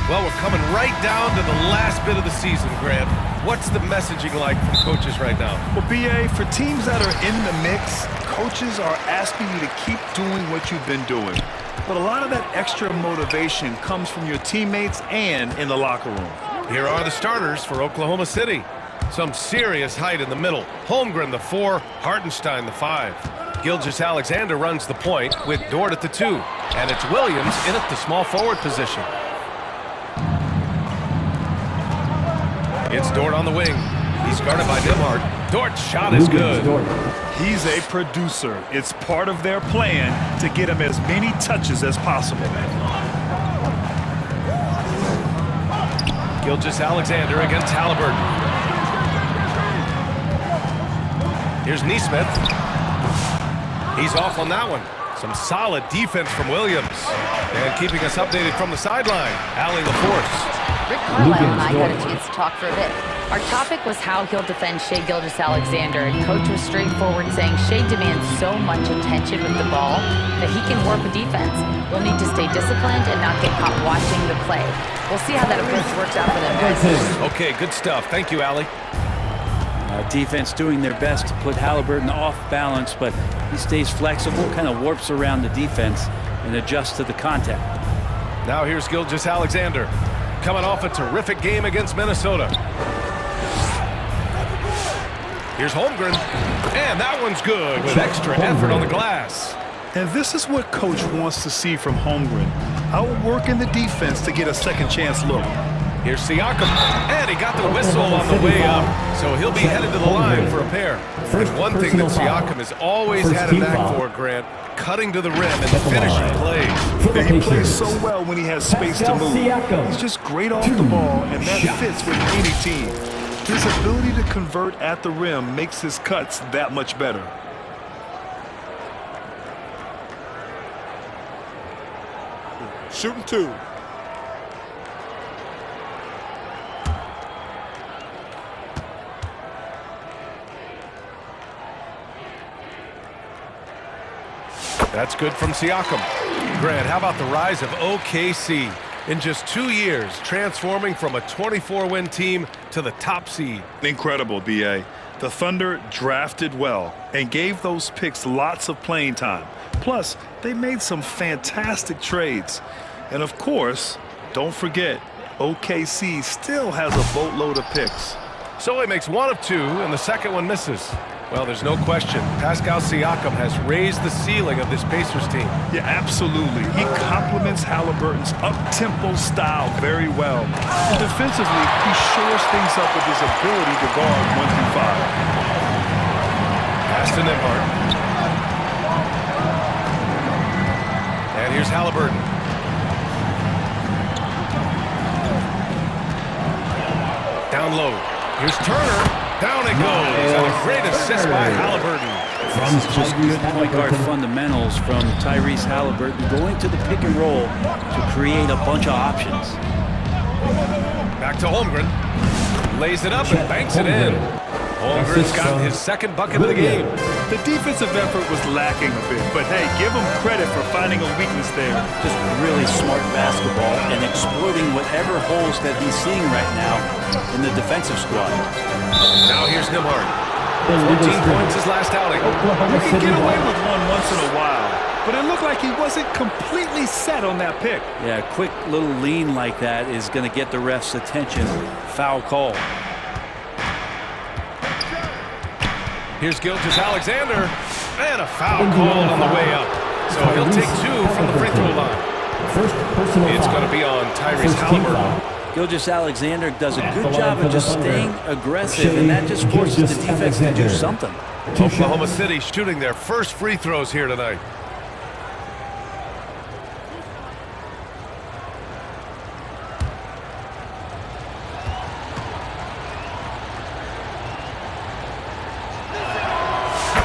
Well, we're coming right down to the last bit of the season, Grant. What's the messaging like from coaches right now? Well, B.A., for teams that are in the mix, coaches are asking you to keep doing what you've been doing. But a lot of that extra motivation comes from your teammates and in the locker room. Here are the starters for Oklahoma City. Some serious height in the middle. Holmgren, the 4, Hartenstein, the 5. Gilgeous-Alexander runs the point with Dort at the 2. And it's Williams in at the small forward position. It's Dort on the wing. He's guarded by Nembhard. Dort's shot is good. He's a producer. It's part of their plan to get him as many touches as possible. Gilgeous-Alexander against Halliburton. Here's Nesmith. He's off on that one. Some solid defense from Williams. And keeping us updated from the sideline, Allie LaForce. Rick Carlisle and I had a chance to talk for a bit. Our topic was how he'll defend Shai Gilgeous-Alexander, and Coach was straightforward saying Shai demands so much attention with the ball that he can warp a defense. We'll need to stay disciplined and not get caught watching the play. We'll see how that approach works out for them, guys. Okay, good stuff. Thank you, Allie. Defense doing their best to put Halliburton off balance, but he stays flexible, kind of warps around the defense and adjusts to the contact. Now here's Gilgeous-Alexander, coming off a terrific game against Minnesota. Here's Holmgren, and that one's good with extra effort on the glass. And this is what Coach wants to see from Holmgren. Outworking the defense to get a second chance look. Here's Siakam, and he got the whistle on the way up, so he'll be headed to the line for a pair. And one thing that Siakam has always had a knack for, Grant, cutting to the rim and finishing plays. And he plays so well when he has space to move. He's just great off the ball, and that fits with any team. His ability to convert at the rim makes his cuts that much better. Shooting 2. That's good from Siakam. Grant, how about the rise of OKC? In just 2 years, transforming from a 24-win team to the top seed. Incredible, B.A. The Thunder drafted well and gave those picks lots of playing time. Plus, they made some fantastic trades. And of course, don't forget, OKC still has a boatload of picks. So he makes 1 of 2, and the second one misses. Well, there's no question. Pascal Siakam has raised the ceiling of this Pacers team. Yeah, absolutely. He complements Halliburton's up-tempo style very well. And defensively, he shores things up with his ability to guard 1 through 5. Pass to Nembhard. And here's Halliburton. Down low. Here's Turner. Down it goes, and a great assist by Halliburton. This is just good point guard fundamentals from Tyrese Halliburton, going to the pick and roll to create a bunch of options. Back to Holmgren. Lays it up and banks it in. Holmgren's got his second bucket of the game. The defensive effort was lacking a bit, but hey, give him credit for finding a weakness there. Just really smart basketball and exploiting whatever holes that he's seeing right now in the defensive squad. Now here's Nembhard. 14 points his last outing. You can get away with one once in a while, but it looked like he wasn't completely set on that pick. Yeah, a quick little lean like that is going to get the ref's attention. Foul call. Here's Gilgeous-Alexander, and a foul call on the way up. So he'll take 2 from the free throw line. It's going to be on Tyrese Halliburton. Gilgeous-Alexander does a good job of just staying aggressive, and that just forces the defense to do something. Oklahoma City shooting their first free throws here tonight.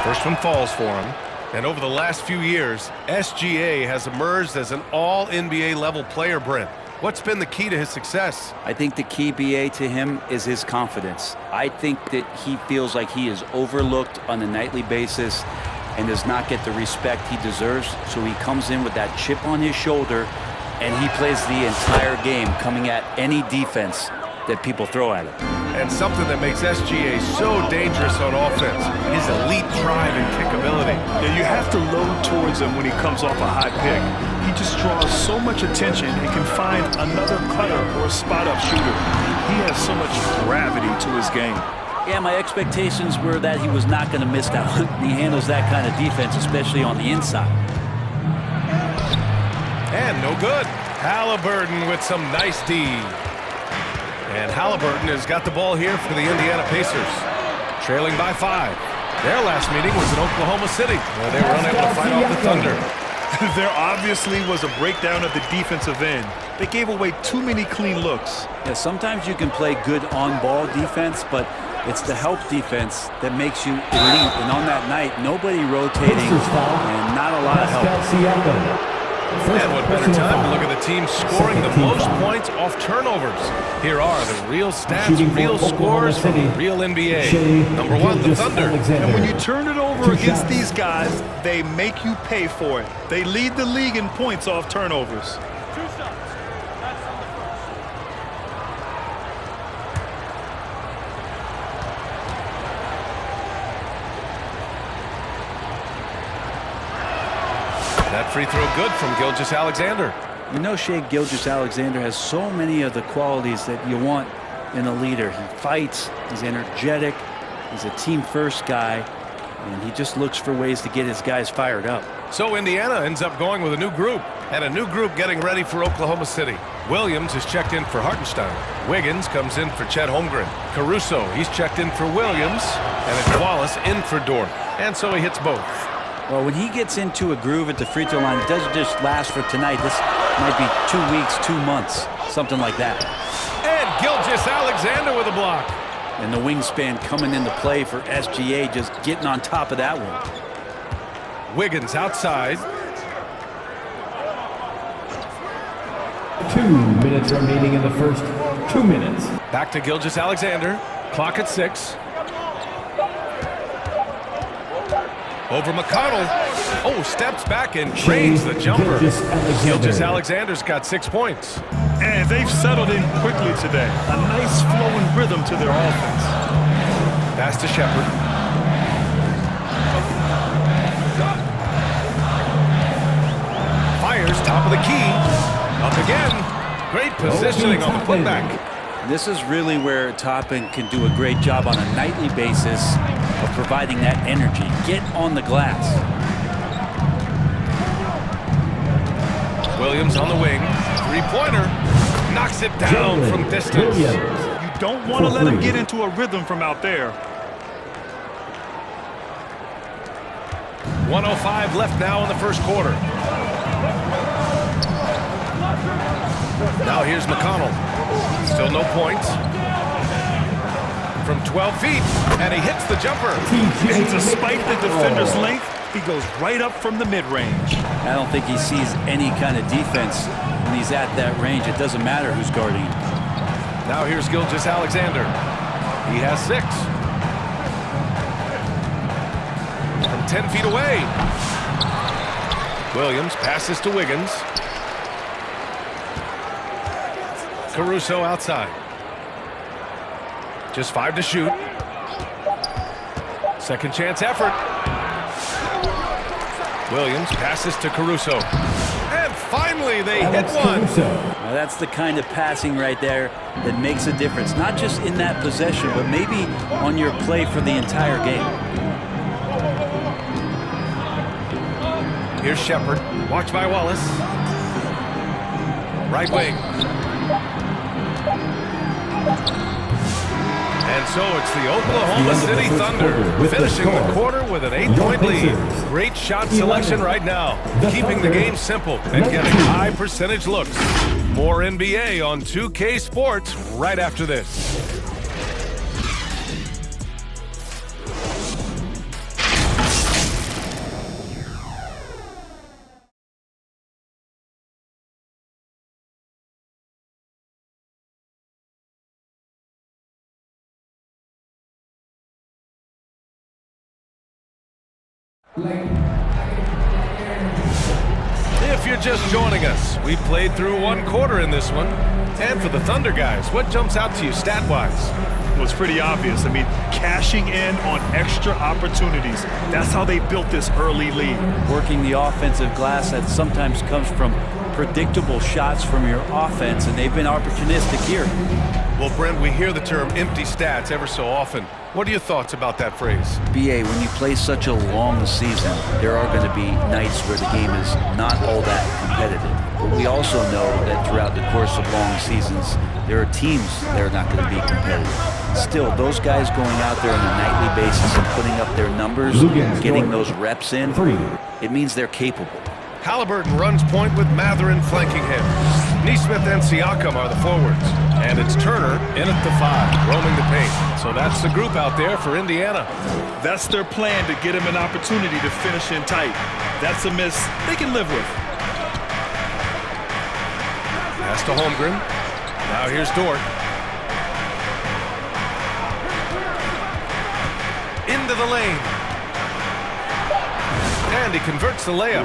First one falls for him. And over the last few years, SGA has emerged as an all-NBA level player, Brent. What's been the key to his success? I think the key, BA, to him is his confidence. I think that he feels like he is overlooked on a nightly basis and does not get the respect he deserves. So he comes in with that chip on his shoulder And he plays the entire game coming at any defense that people throw at him. And something that makes SGA so dangerous on offense, his elite drive and kick ability. Yeah, you have to load towards him when he comes off a high pick. He just draws so much attention and can find another cutter or spot-up shooter. He has so much gravity to his game. Yeah, my expectations were that he was not going to miss that one. He handles that kind of defense, especially on the inside. And no good. Halliburton with some nice D. And Halliburton has got the ball here for the Indiana Pacers. Trailing by 5. Their last meeting was in Oklahoma City, where they were unable to fight off the Thunder. There obviously was a breakdown of the defensive end. They gave away too many clean looks. Yeah, sometimes you can play good on-ball defense, but it's the help defense that makes you elite. And on that night, nobody rotating and not a lot of help. And what better time to look at the team scoring the most points off turnovers. Here are the real stats, real scores from the real NBA. Number 1, the Thunder. And when you turn it over against these guys, they make you pay for it. They lead the league in points off turnovers. That free throw good from Gilgeous-Alexander. You know, Shai Gilgeous-Alexander has so many of the qualities that you want in a leader. He fights, he's energetic, he's a team-first guy, and he just looks for ways to get his guys fired up. So Indiana ends up going with a new group, and a new group getting ready for Oklahoma City. Williams is checked in for Hartenstein. Wiggins comes in for Chet Holmgren. Caruso, he's checked in for Williams, and it's Wallace in for Dort. And so he hits both. Well, when he gets into a groove at the free throw line, it doesn't just last for tonight. This might be 2 weeks, 2 months, something like that. And Gilgeous-Alexander with a block. And the wingspan coming into play for SGA, just getting on top of that one. Wiggins outside. 2 minutes remaining in the first 2 minutes. Back to Gilgeous-Alexander. Clock at 6. Over McConnell. Oh, steps back and drains the jumper. Gilgeous-Alexander's got 6 points. And they've settled in quickly today. A nice flowing rhythm to their offense. Pass to Shepherd. Fires top of the key. Up again. Great positioning on the putback. This is really where Toppin can do a great job on a nightly basis of providing that energy. Get on the glass. Williams on the wing. Three-pointer. Knocks it down from distance. You don't want to let him get into a rhythm from out there. 1:05 left now in the first quarter. Now here's McConnell. Still no points. From 12 feet, and he hits the jumper. And despite the defender's length, he goes right up from the mid-range. I don't think he sees any kind of defense when he's at that range. It doesn't matter who's guarding him. Now here's Gilgeous-Alexander. He has 6. From 10 feet away. Williams passes to Wiggins. Caruso outside. Just 5 to shoot. Second chance effort. Williams passes to Caruso. And finally they hit one. Now that's the kind of passing right there that makes a difference. Not just in that possession, but maybe on your play for the entire game. Here's Shepherd. Watched by Wallace. Right wing. And so it's the Oklahoma City Thunder finishing the quarter with an 8-point lead. Great shot selection right now, keeping the game simple and getting high percentage looks. More NBA on 2K Sports right after this. If you're just joining us, we played through one quarter in this one. And for the Thunder guys, what jumps out to you stat-wise? Well, it's pretty obvious. I mean, cashing in on extra opportunities. That's how they built this early lead. Working the offensive glass that sometimes comes from predictable shots from your offense, and they've been opportunistic here. Well, Brent, we hear the term empty stats ever so often. What are your thoughts about that phrase? BA, when you play such a long season, there are going to be nights where the game is not all that competitive. But we also know that throughout the course of long seasons, there are teams that are not going to be competitive. Still, those guys going out there on a nightly basis and putting up their numbers, getting those reps in, it means they're capable. Halliburton runs point with Mathurin flanking him. Nesmith and Siakam are the forwards. And it's Turner in at the 5, roaming the paint. So that's the group out there for Indiana. That's their plan, to get him an opportunity to finish in tight. That's a miss they can live with. Pass to Holmgren. Now here's Dort. Into the lane. And he converts the layup.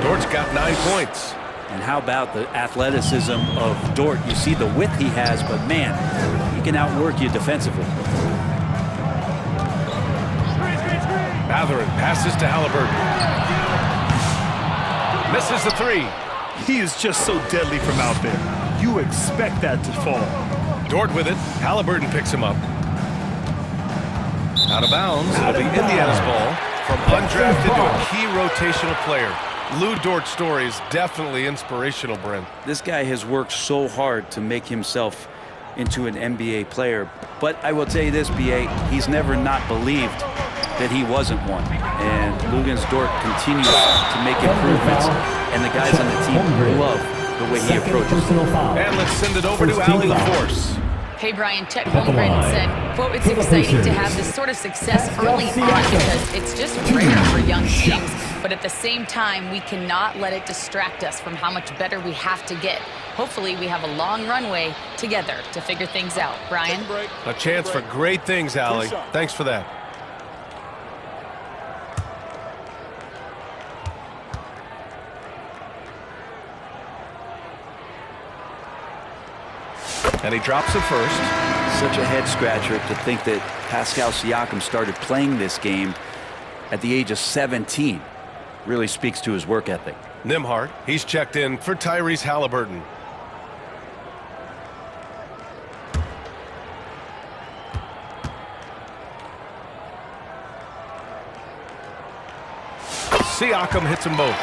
Dort's got 9 points. And how about the athleticism of Dort? You see the width he has, but man, he can outwork you defensively. Mathurin passes to Halliburton. Misses the 3. He is just so deadly from out there. You expect that to fall. Dort with it. Halliburton picks him up. Out of bounds. It'll be Indiana's ball. From undrafted to a key rotational player. Lou Dort's story is definitely inspirational, Brent. This guy has worked so hard to make himself into an NBA player. But I will tell you this, BA, he's never not believed that he wasn't one. And Luguentz Dort continues to make improvements. And the guys on the team love the way he approaches. And let's send it over to Allie LaForce. Hey, Brian, Chet Holmgren said, quote, it's exciting to have this sort of success early on because it's just rare for young teams. But at the same time, we cannot let it distract us from how much better we have to get. Hopefully, we have a long runway together to figure things out. Brian? A chance for great things, Allie. Thanks for that. And he drops it first. Such a head scratcher to think that Pascal Siakam started playing this game at the age of 17. Really speaks to his work ethic. Nembhard, he's checked in for Tyrese Halliburton. Siakam hits them both.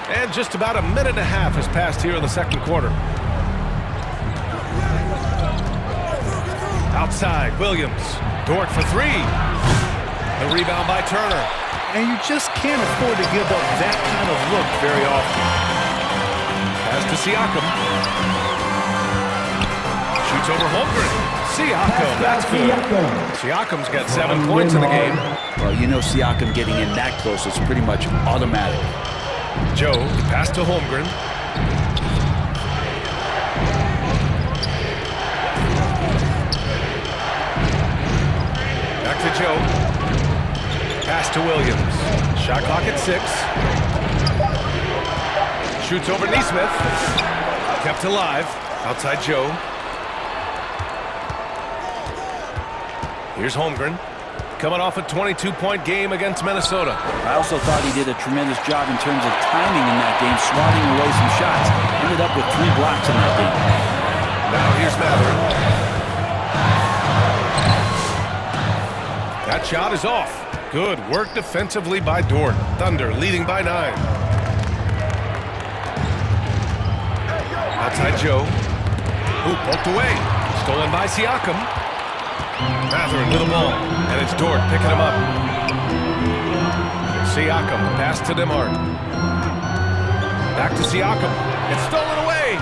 And just about a minute and a half has passed here in the second quarter. Outside, Williams. Dort for 3. The rebound by Turner. And you just can't afford to give up that kind of look very often. Pass to Siakam. Shoots over Holmgren. Siakam, that's good. Siakam's got 7 points in the game. Well, you know Siakam getting in that close is pretty much automatic. Joe, pass to Holmgren. Back to Joe. Pass to Williams. Shot clock at 6. Shoots over Nesmith. Kept alive. Outside Joe. Here's Holmgren. Coming off a 22-point game against Minnesota. I also thought he did a tremendous job in terms of timing in that game, swatting away some shots. Ended up with 3 blocks in that game. Now here's Mathurin. That shot is off. Good work defensively by Dort. Thunder leading by 9. Outside Joe. Ooh, poked away. Stolen by Siakam. Mathurin with the ball. And it's Dort picking him up. Siakam, pass to Nembhard. Back to Siakam. It's stolen away.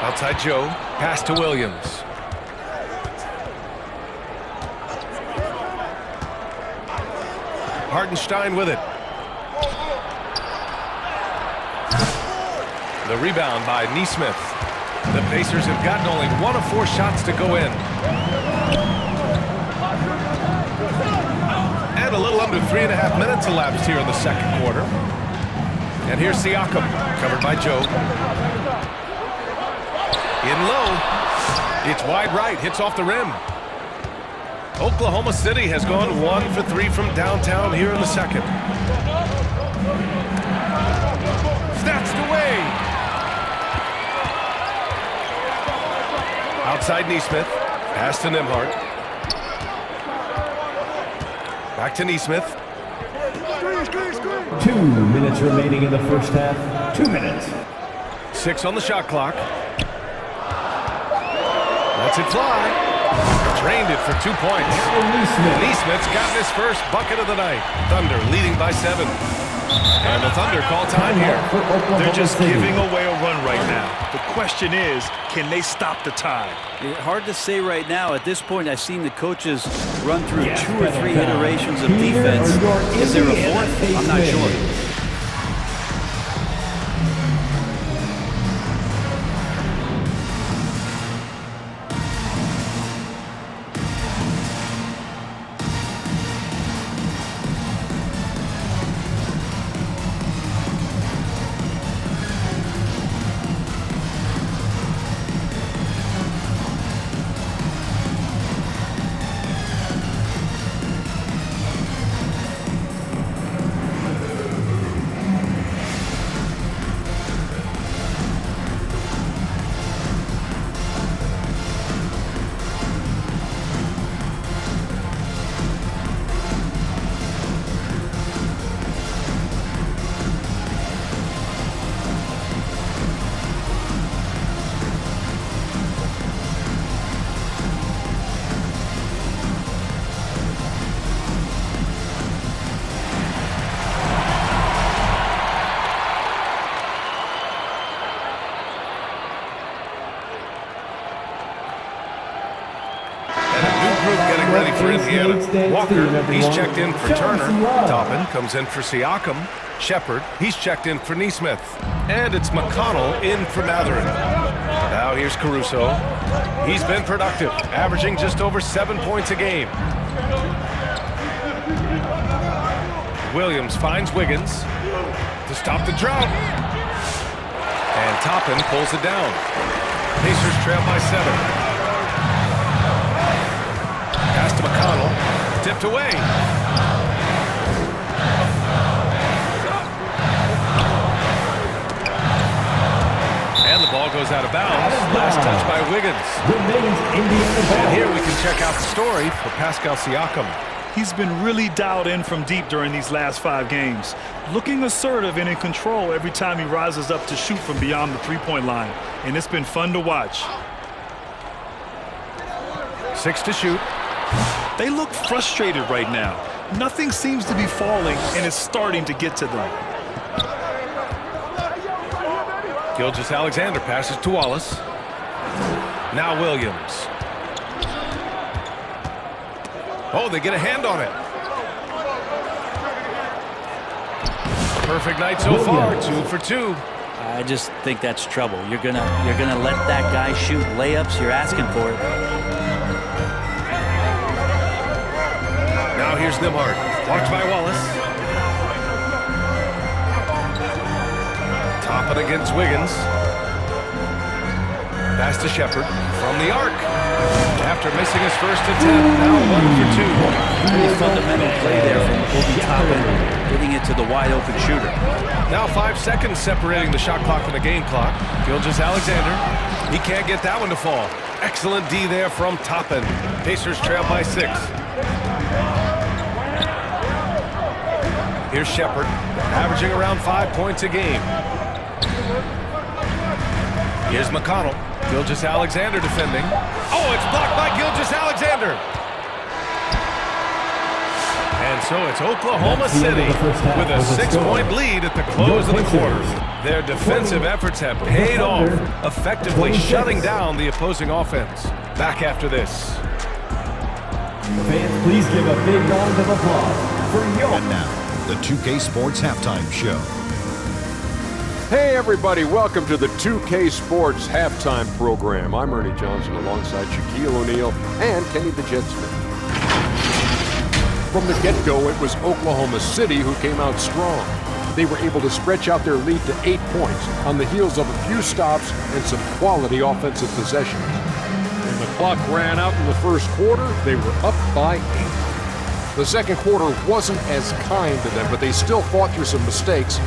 Outside Joe. Pass to Williams. Hartenstein with it. The rebound by Nesmith. The Pacers have gotten only 1 of 4 shots to go in. And a little under under 3.5 minutes elapsed here in the second quarter. And here's Siakam, covered by Joe. In low. It's wide right, hits off the rim. Oklahoma City has gone 1 for 3 from downtown here in the second. Snatched away. Outside Nesmith. Pass to Nembhard. Back to Nesmith. 2 minutes remaining in the first half. 2 minutes. 6 on the shot clock. Lets it fly. Drained it for 2 points. Nesmith's gotten his first bucket of the night. Thunder leading by 7. And the Thunder call time here. They're just giving away a run right now. The question is, can they stop the tide? Hard to say right now. At this point, I've seen the coaches run through 2 or 3 iterations of defense. Is there a fourth? I'm not sure. Getting ready for Indiana. Walker, he's checked in for Turner. Toppin comes in for Siakam. Shepard, he's checked in for Nesmith. And it's McConnell in for Mathurin. Now here's Caruso. He's been productive, averaging just over 7 points a game. Williams finds Wiggins to stop the drought. And Toppin pulls it down. Pacers trail by 7. Pass to McConnell, tipped away. And the ball goes out of bounds. Last touch by Wiggins. And here we can check out the story for Pascal Siakam. He's been really dialed in from deep during these last 5 games. Looking assertive and in control every time he rises up to shoot from beyond the three-point line. And it's been fun to watch. 6 to shoot. They look frustrated right now. Nothing seems to be falling, and it's starting to get to them. Gilgeous-Alexander passes to Wallace. Now Williams. Oh, they get a hand on it. Perfect night so far, 2 for 2. I just think that's trouble. You're gonna let that guy shoot layups. You're asking for it. Now here's Nembhard. Blocked by Wallace. Toppin against Wiggins. Pass to Shepard from the arc. After missing his first attempt, now 1 for 2. Pretty fundamental play there from Obi Toppin, getting it to the wide open shooter. Now 5 seconds separating the shot clock from the game clock. Gilgeous-Alexander. He can't get that one to fall. Excellent D there from Toppin. Pacers trail by 6. Here's Shepard, averaging around 5 points a game. Here's McConnell. Gilgeous-Alexander defending. Oh, it's blocked by Gilgeous-Alexander. And so it's Oklahoma City with a 6-point lead at the close of the quarter. Their defensive efforts have paid off, effectively shutting down the opposing offense. Back after this. Fans, please give a big round of applause for your... And now, the 2K Sports Halftime Show. Hey everybody, welcome to the 2K Sports Halftime Program. I'm Ernie Johnson alongside Shaquille O'Neal and Kenny the Jet Smith. From the get-go, it was Oklahoma City who came out strong. They were able to stretch out their lead to 8 points on the heels of a few stops and some quality offensive possessions. When the clock ran out in the first quarter, they were up by 8. The second quarter wasn't as kind to them, but they still fought through some mistakes to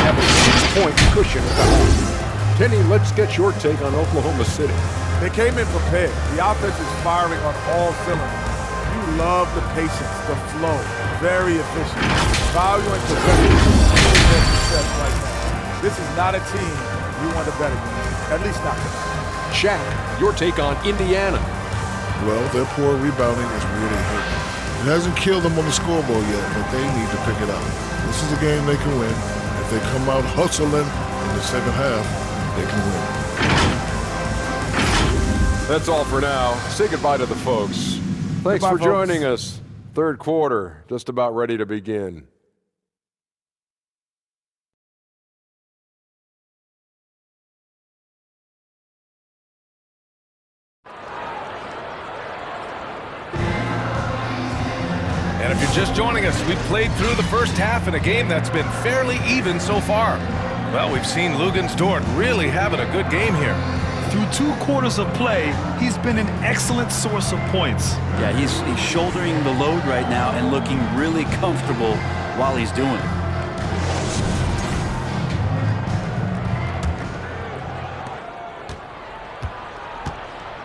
have a 6-point cushion at the half. Kenny, let's get your take on Oklahoma City. They came in prepared. The offense is firing on all cylinders. You love the patience, the flow. Very efficient. Value and possession. Right now. This is not a team you want to bet against. At least not tonight. Shaq, your take on Indiana. Well, their poor rebounding is really hurting. It hasn't killed them on the scoreboard yet, but they need to pick it up. This is a game they can win. If they come out hustling in the second half, they can win. That's all for now. Say goodbye to the folks. Thanks for joining us. Third quarter, just about ready to begin. And if you're just joining us, we've played through the first half in a game that's been fairly even so far. Well, we've seen Luguentz-Dort really having a good game here. Through 2 quarters of play, he's been an excellent source of points. Yeah, he's shouldering the load right now and looking really comfortable while he's doing it.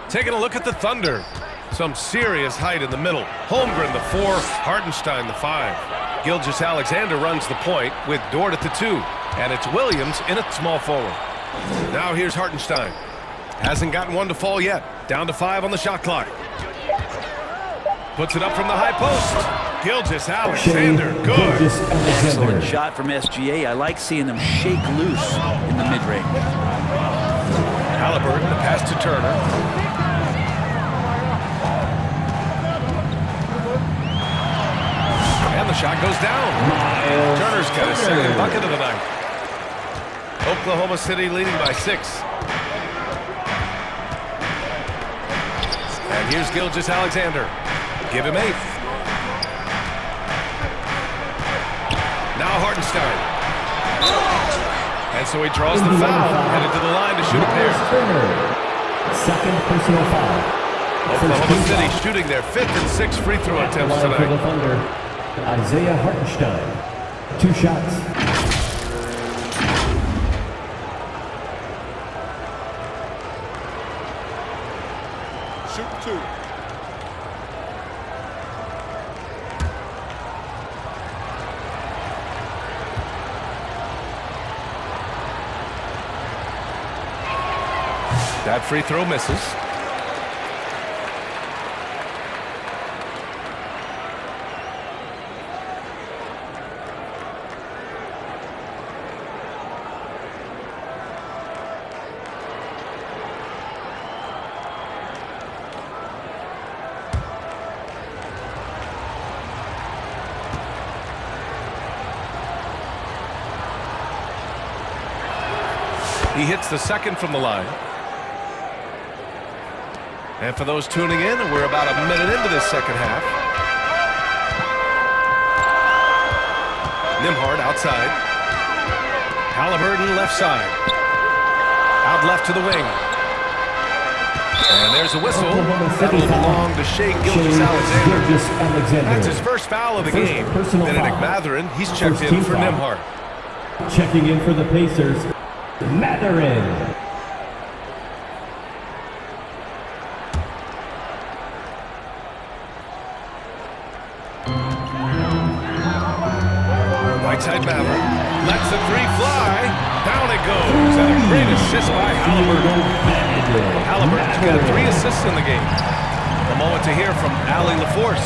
Taking a look at the Thunder. Some serious height in the middle. Holmgren, the 4, Hartenstein, the 5. Gilgeous-Alexander runs the point with Dort at the 2. And it's Williams in at small forward. Now here's Hartenstein. Hasn't gotten one to fall yet. Down to 5 on the shot clock. Puts it up from the high post. Gilgeous-Alexander, good. Excellent shot from SGA. I like seeing them shake loose in the mid-range. Halliburton, the pass to Turner. And the shot goes down. Turner's got his second bucket of the night. Oklahoma City leading by 6. And here's Gilgeous-Alexander. Give him 8. Now Hartenstein. And so he draws the foul, headed to the line to shoot a pair. Second personal foul. Oklahoma City shooting their 5th and 6th free throw attempts For the tonight. Thunder, Isaiah Hartenstein. 2 shots. Shooting 2. That free throw misses. He hits the second from the line. And for those tuning in, we're about a minute into this second half. Nembhard outside. Halliburton left side. Out left to the wing. And there's a whistle. That'll belong to Shai Gilgeous-Alexander. That's his first foul of the game. Bennedict Mathurin, he's checked in for Nembhard. Checking in for the Pacers, Mathurin. Whiteside Mathurin lets the 3 fly. Down it goes. And a great assist by Halliburton. Halliburton's got 3 assists in the game. A moment to hear from Allie LaForce.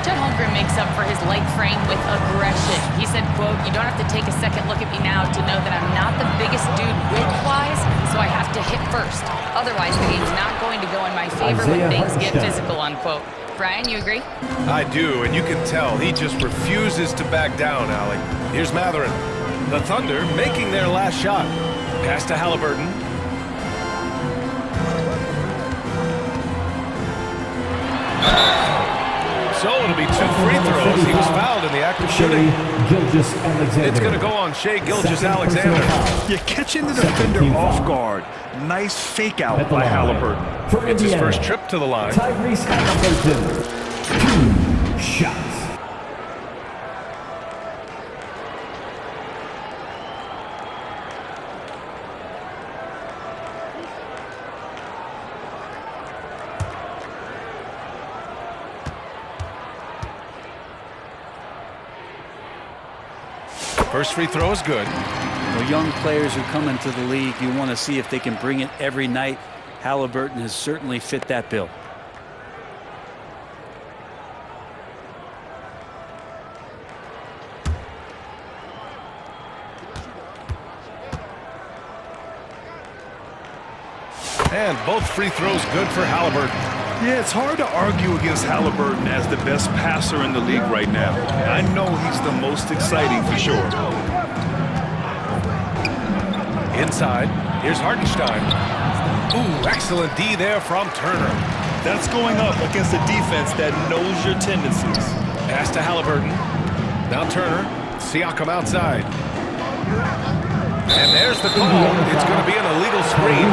Chet Holmgren makes up for his light frame with aggression. He said, quote, "You don't have to take a second look at me now to know that I'm not the biggest dude width-wise, so I have to hit first. Otherwise, the game's not going to go in my favor when things get physical," unquote. Brian, you agree? I do, and you can tell he just refuses to back down, Allie. Here's Mathurin. The Thunder making their last shot. Pass to Halliburton. So it'll be 2 free throws. He was fouled in the act of shooting. Gilgeous-Alexander. It's going to go on Shai Gilgeous-Alexander. You're catching the defender off guard. Nice fake out by Halliburton. It's his first trip to the line. Tyrese Halliburton. 2 shots. First free throw is good. Well, young players who come into the league, you want to see if they can bring it every night. Halliburton has certainly fit that bill. And both free throws good for Halliburton. Yeah, it's hard to argue against Halliburton as the best passer in the league right now. I know he's the most exciting for sure. Inside, here's Hartenstein. Ooh, excellent D there from Turner. That's going up against a defense that knows your tendencies. Pass to Halliburton. Now Turner. Siakam outside. And there's the call. It's going to be an illegal screen.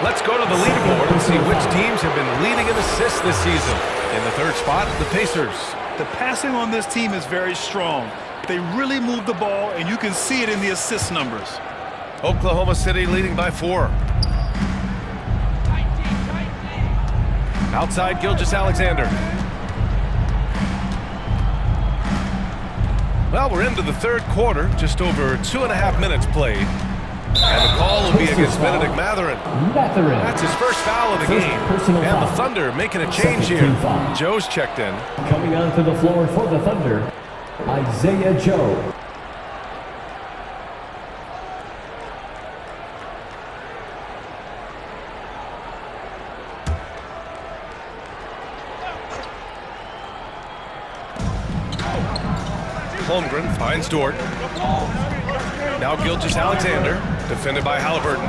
Let's go to the leaderboard and see which teams have been leading in assists this season. In the third spot, the Pacers. The passing on this team is very strong. They really move the ball, and you can see it in the assist numbers. Oklahoma City leading by 4. Outside, Gilgeous-Alexander. Well, we're into the third quarter, just over 2.5 minutes played. And the call will be against Benedict Mathurin. That's his first foul of the game. And the Thunder making a change here. Joe's checked in. Coming onto the floor for the Thunder, Isaiah Joe. Holmgren finds Dort. Now Gilgeous-Alexander, defended by Halliburton.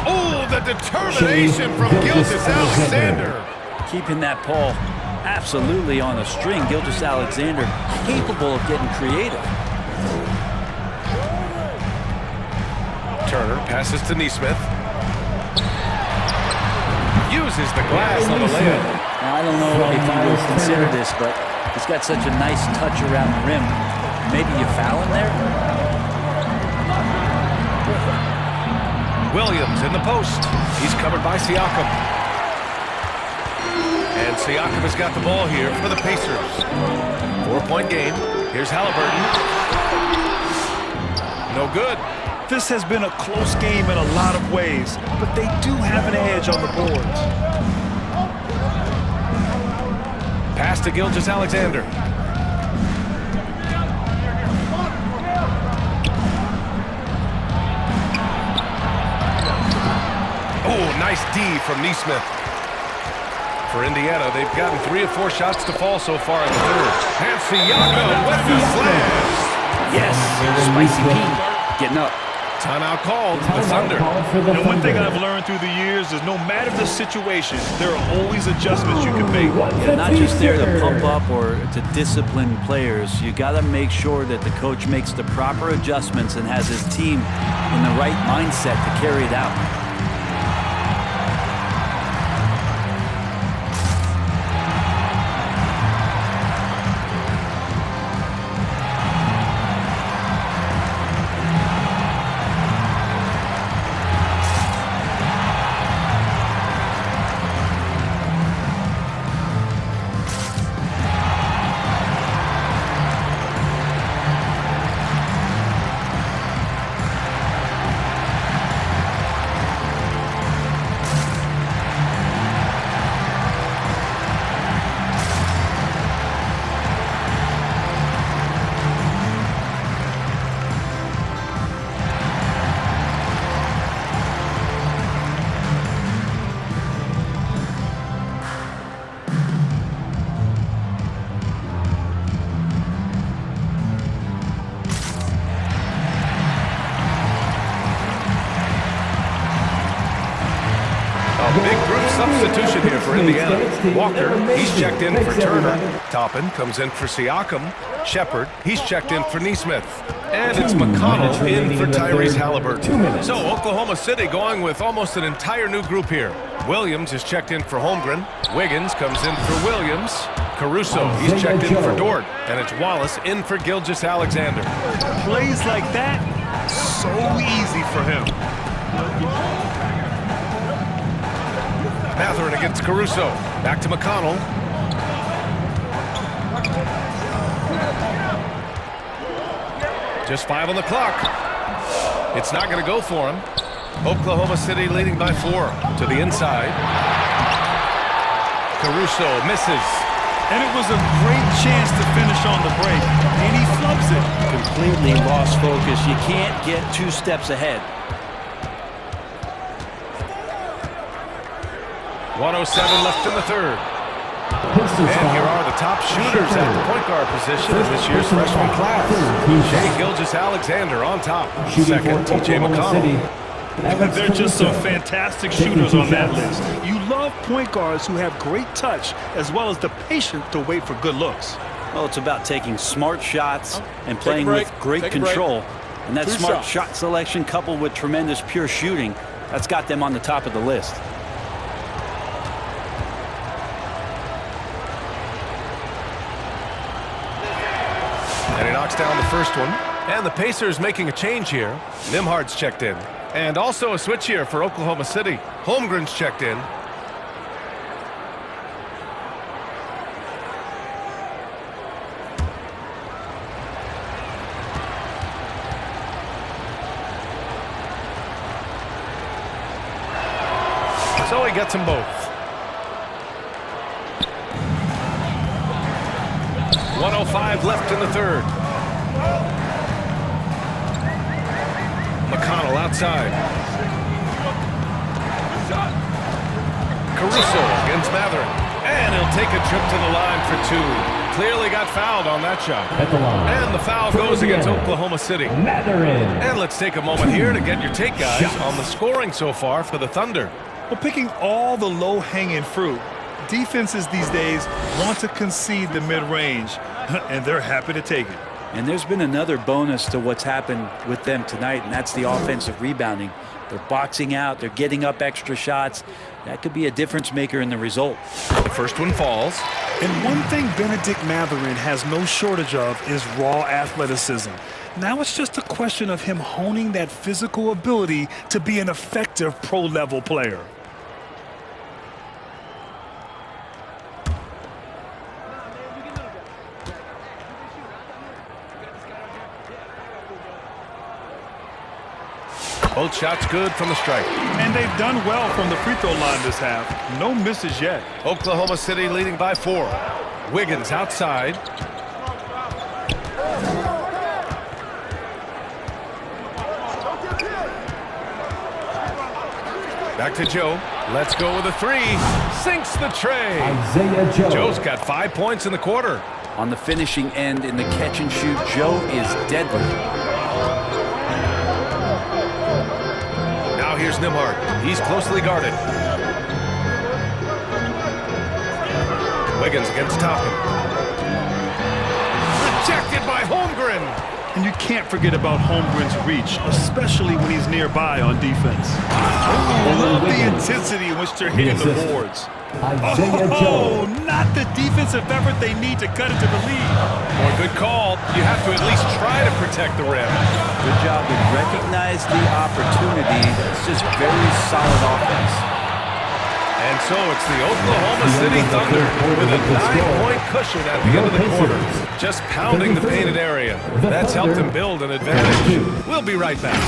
Oh, the determination from Gilgeous-Alexander. Keeping that ball absolutely on a string. Gilgeous-Alexander capable of getting creative. Turner passes to Nesmith. Uses the glass on the layup. Now, I don't know if you would consider this, but he's got such a nice touch around the rim. Maybe you fouling there? Williams in the post. He's covered by Siakam. And Siakam has got the ball here for the Pacers. 4-point game. Here's Halliburton. No good. This has been a close game in a lot of ways, but they do have an edge on the boards. Pass to Gilgeous-Alexander. Oh, nice D from Nesmith. For Indiana, they've gotten 3 of 4 shots to fall so far in the third. And Siakam with the slam. Yes, Spicy P getting up. Timeout called for the Thunder. And one thing I've learned through the years is no matter the situation, there are always adjustments you can make. Yeah, not just there to pump up or to discipline players. You got to make sure that the coach makes the proper adjustments and has his team in the right mindset to carry it out. substitution here for Indiana. Walker, he's checked in for Turner. Toppin comes in for Siakam. Shepard, he's checked in for Neesmith. And it's McConnell in for Tyrese Halliburton. So Oklahoma City going with almost an entire new group here. Williams is checked in for Holmgren. Wiggins comes in for Williams. Caruso, he's checked in for Dort. And it's Wallace in for Gilgeous-Alexander. Plays like that, so easy for him. Mathurin against Caruso. Back to McConnell. Just 5 on the clock. It's not going to go for him. Oklahoma City leading by 4 to the inside. Caruso misses. And it was a great chance to finish on the break, and he flubs it. Completely lost focus. You can't get 2 steps ahead. 1:07 left in the third. And here are the top shooters at the point guard position in this year's freshman class. Shai Gilgeous-Alexander on top. Second, T.J. McConnell. They're just some fantastic shooters on that list. You love point guards who have great touch as well as the patience to wait for good looks. Well, it's about taking smart shots and playing with great control. And that smart shot selection coupled with tremendous pure shooting, that's got them on the top of the list. And he knocks down the first one. And the Pacers making a change here. Nembhard's checked in. And also a switch here for Oklahoma City. Holmgren's checked in. So he gets them both. 1:05 left in the third. McConnell outside. Caruso against Mathurin. And he'll take a trip to the line for 2. Clearly got fouled on that shot. At the line. And the foul goes against Oklahoma City. Mathurin. And let's take a moment here to get your take, guys, on the scoring so far for the Thunder. Well, picking all the low-hanging fruit, defenses these days want to concede the mid-range, and they're happy to take it. And there's been another bonus to what's happened with them tonight, and that's the offensive rebounding. They're boxing out. They're getting up extra shots. That could be a difference maker in the result. The first one falls. And one thing Benedict Mathurin has no shortage of is raw athleticism. Now it's just a question of him honing that physical ability to be an effective pro-level player. Both shots good from the stripe. And they've done well from the free throw line this half. No misses yet. Oklahoma City leading by 4. Wiggins outside. Back to Joe. Let's go with a 3. Sinks the tray. Isaiah Joe. Joe's got 5 points in the quarter. On the finishing end in the catch and shoot, Joe is deadly. Now here's Nembhard. He's closely guarded. Wiggins against Toppin. Rejected by Holmgren. And you can't forget about Holmgren's reach, especially when he's nearby on defense. I love the intensity in which they're hitting the boards. Isaiah Joe. Not the defensive effort they need to cut into the lead. Well, good call. You have to at least try to protect the rim. Good job to recognize the opportunity. It's just very solid offense. And so it's the Oklahoma City Thunder with a 9-point cushion at the end of the quarter. Just pounding the painted area. That's helped them build an advantage. We'll be right back.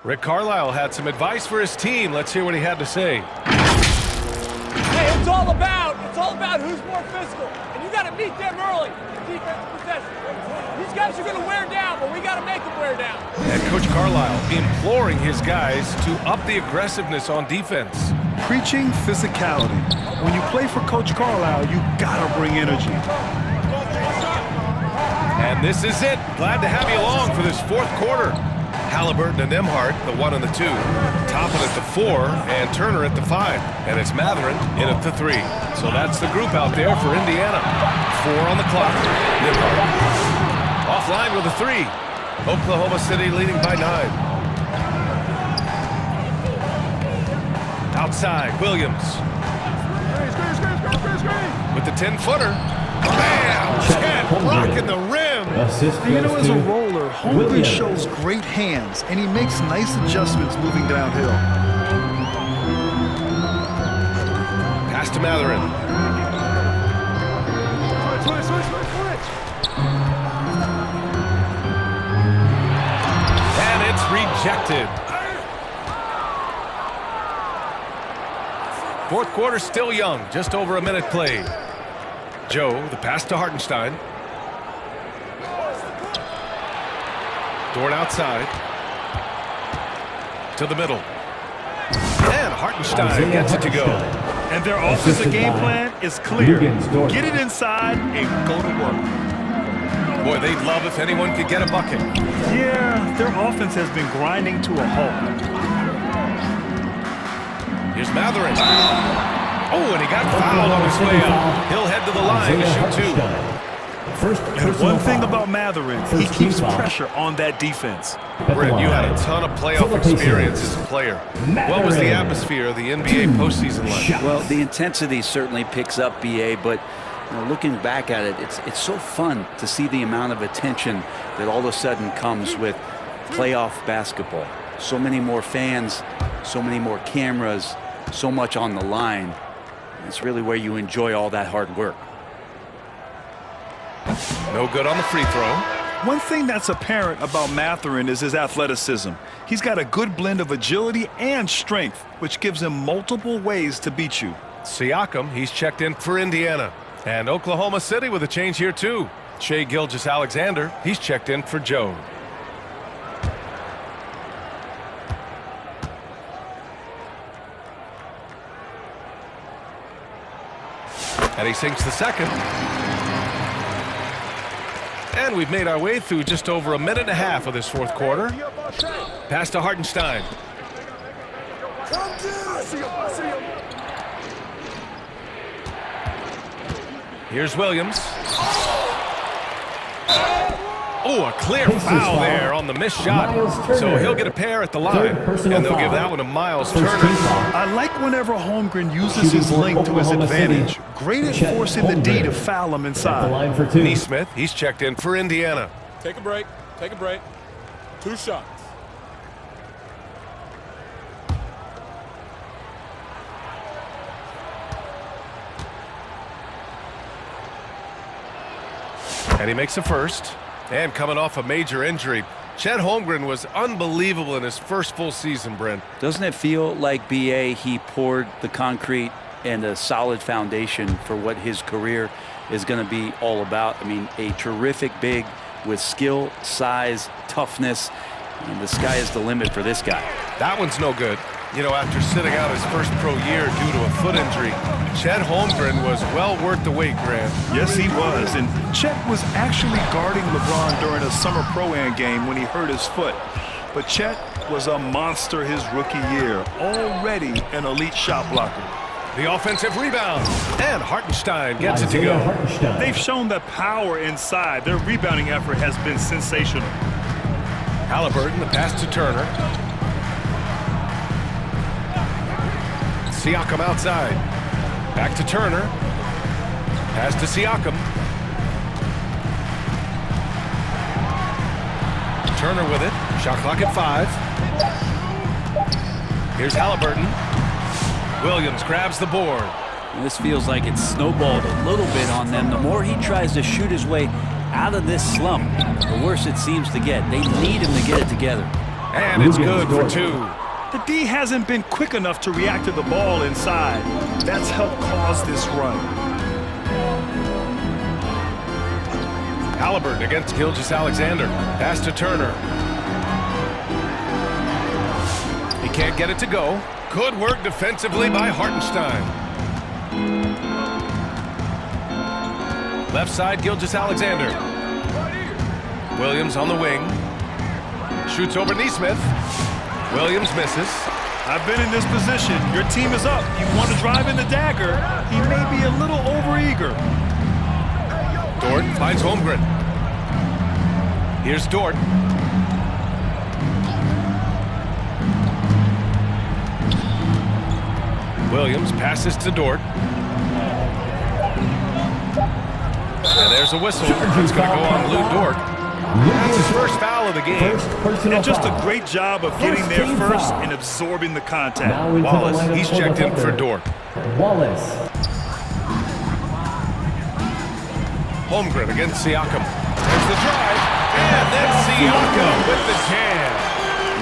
Rick Carlisle had some advice for his team. Let's hear what he had to say. Hey, it's all about who's more physical. And beat them early. Defensive possession. These guys are going to wear down, but we got to make them wear down. And Coach Carlisle imploring his guys to up the aggressiveness on defense. Preaching physicality. When you play for Coach Carlisle, you gotta bring energy. And this is it. Glad to have you along for this fourth quarter. Halliburton and Nembhard, the 1 and the 2. Toppin at the 4 and Turner at the 5. And it's Mathurin in at the 3. So that's the group out there for Indiana. 4 on the clock. Nembhard offline with a 3. Oklahoma City leading by 9. Outside, Williams. With the 10-footer. Bam! Chet rocking the rim. You know, as a roller, Holmgren shows great hands, and he makes nice adjustments moving downhill. Pass to Mathurin. And it's rejected. Fourth quarter still young, just over a minute played. Joe, the pass to Hartenstein. Dort outside. To the middle. And Hartenstein gets it to go. And their offensive game plan is clear. Get it inside and go to work. Boy, they'd love if anyone could get a bucket. Yeah, their offense has been grinding to a halt. Here's Mathurin. Oh, and he got fouled on his way out. He'll head to the line to shoot 2. And one thing about Mathurin, he keeps pressure on that defense. Brent, you had a ton of playoff experience as a player. What was the atmosphere of the NBA postseason like? Well, the intensity certainly picks up, BA, but looking back at it, it's so fun to see the amount of attention that all of a sudden comes with playoff basketball. So many more fans, so many more cameras, so much on the line. It's really where you enjoy all that hard work. No good on the free throw. One thing that's apparent about Mathurin is his athleticism. He's got a good blend of agility and strength, which gives him multiple ways to beat you. Siakam, he's checked in for Indiana. And Oklahoma City with a change here too. Shai Gilgeous-Alexander, he's checked in for Joe. And he sinks the second. And we've made our way through just over a minute and a half of this fourth quarter. Pass to Hartenstein. Here's Williams. Oh, a clear foul there on the missed shot. So he'll get a pair at the line, and they'll give that one to Miles Turner. I like whenever Holmgren uses his length to his advantage. Great at forcing the D to foul him inside. Nesmith, he's checked in for Indiana. Take a break. Take a break. 2 shots. And he makes a first. And coming off a major injury, Chet Holmgren was unbelievable in his first full season, Brent. Doesn't it feel like, BA, he poured the concrete and a solid foundation for what his career is going to be all about? I mean, a terrific big with skill, size, toughness, and the sky is the limit for this guy. That one's no good. You know, after sitting out his first pro year due to a foot injury, Chet Holmgren was well worth the wait, Grant. Yes, he was. And Chet was actually guarding LeBron during a summer Pro-Am game when he hurt his foot. But Chet was a monster his rookie year, already an elite shot blocker. The offensive rebound, and Hartenstein gets it to go. They've shown the power inside. Their rebounding effort has been sensational. Halliburton, the pass to Turner. Siakam outside. Back to Turner. Pass to Siakam. Turner with it. Shot clock at 5. Here's Halliburton. Williams grabs the board. And this feels like it's snowballed a little bit on them. The more he tries to shoot his way out of this slump, the worse it seems to get. They need him to get it together. And it's good for 2. The D hasn't been quick enough to react to the ball inside. That's helped cause this run. Halliburton against Gilgeous-Alexander. Pass to Turner. He can't get it to go. Good work defensively by Hartenstein. Left side, Gilgeous-Alexander. Williams on the wing. Shoots over Nesmith. Williams misses. I've been in this position. Your team is up. You want to drive in the dagger. He may be a little overeager. Dort finds Holmgren. Here's Dort. Williams passes to Dort. And there's a whistle. It's going to go on Lou Dort. That's his first foul of the game. And just a great job of getting there first and absorbing the contact. Wallace, he's checked in for Dort. Wallace. Holmgren against Siakam. There's the drive. And then Siakam with the jam.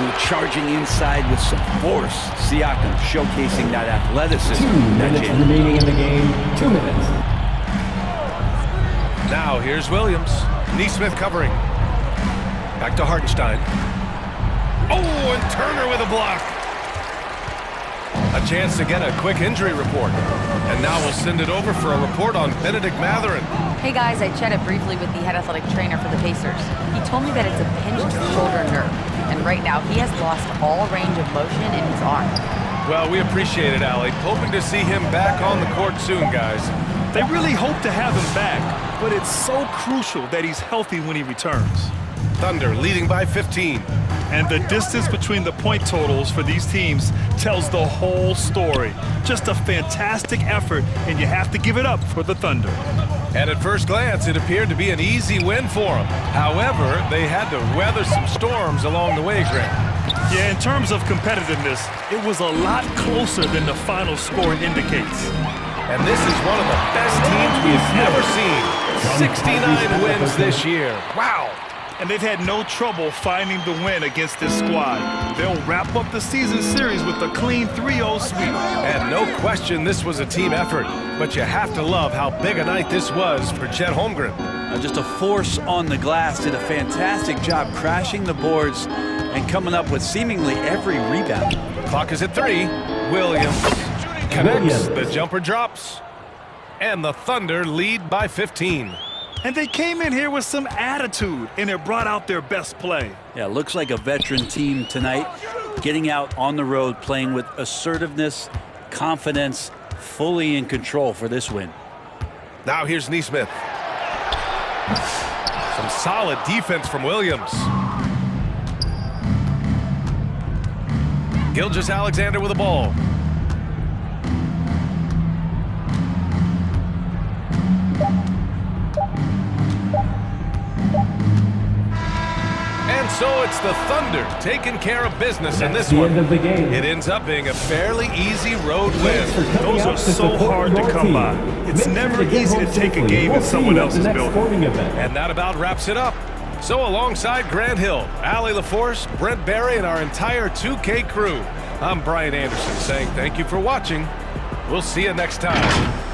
Lou charging inside with some force. Siakam showcasing that athleticism. 2 minutes remaining in the game. 2 minutes. Now here's Williams. Nesmith covering. Back to Hartenstein. Oh, and Turner with a block. A chance to get a quick injury report. And now we'll send it over for a report on Benedict Mathurin. Hey guys, I chatted briefly with the head athletic trainer for the Pacers. He told me that it's a pinched shoulder nerve, and right now he has lost all range of motion in his arm. Well, we appreciate it, Allie. Hoping to see him back on the court soon, guys. They really hope to have him back, but it's so crucial that he's healthy when he returns. Thunder leading by 15. And the distance between the point totals for these teams tells the whole story. Just a fantastic effort, and you have to give it up for the Thunder. And at first glance, it appeared to be an easy win for them. However, they had to weather some storms along the way, Grant. Yeah, in terms of competitiveness, it was a lot closer than the final score indicates. And this is one of the best teams we have ever seen. 69 wins this year. Wow. And they've had no trouble finding the win against this squad. They'll wrap up the season series with a clean 3-0 sweep. And no question this was a team effort, but you have to love how big a night this was for Chet Holmgren. Just a force on the glass, did a fantastic job crashing the boards and coming up with seemingly every rebound. Clock is at 3. Williams connects, the jumper drops, and the Thunder lead by 15. And they came in here with some attitude, and it brought out their best play. Yeah, looks like a veteran team tonight, getting out on the road, playing with assertiveness, confidence, fully in control for this win. Now here's Nesmith. Some solid defense from Williams. Gilgeous-Alexander with the ball. And so it's the Thunder taking care of business in this one. It ends up being a fairly easy road win. Those are so hard to come by. It's never easy to take a game in someone else's building. And that about wraps it up. So alongside Grant Hill, Allie LaForce, Brent Barry, and our entire 2K crew, I'm Brian Anderson saying thank you for watching. We'll see you next time.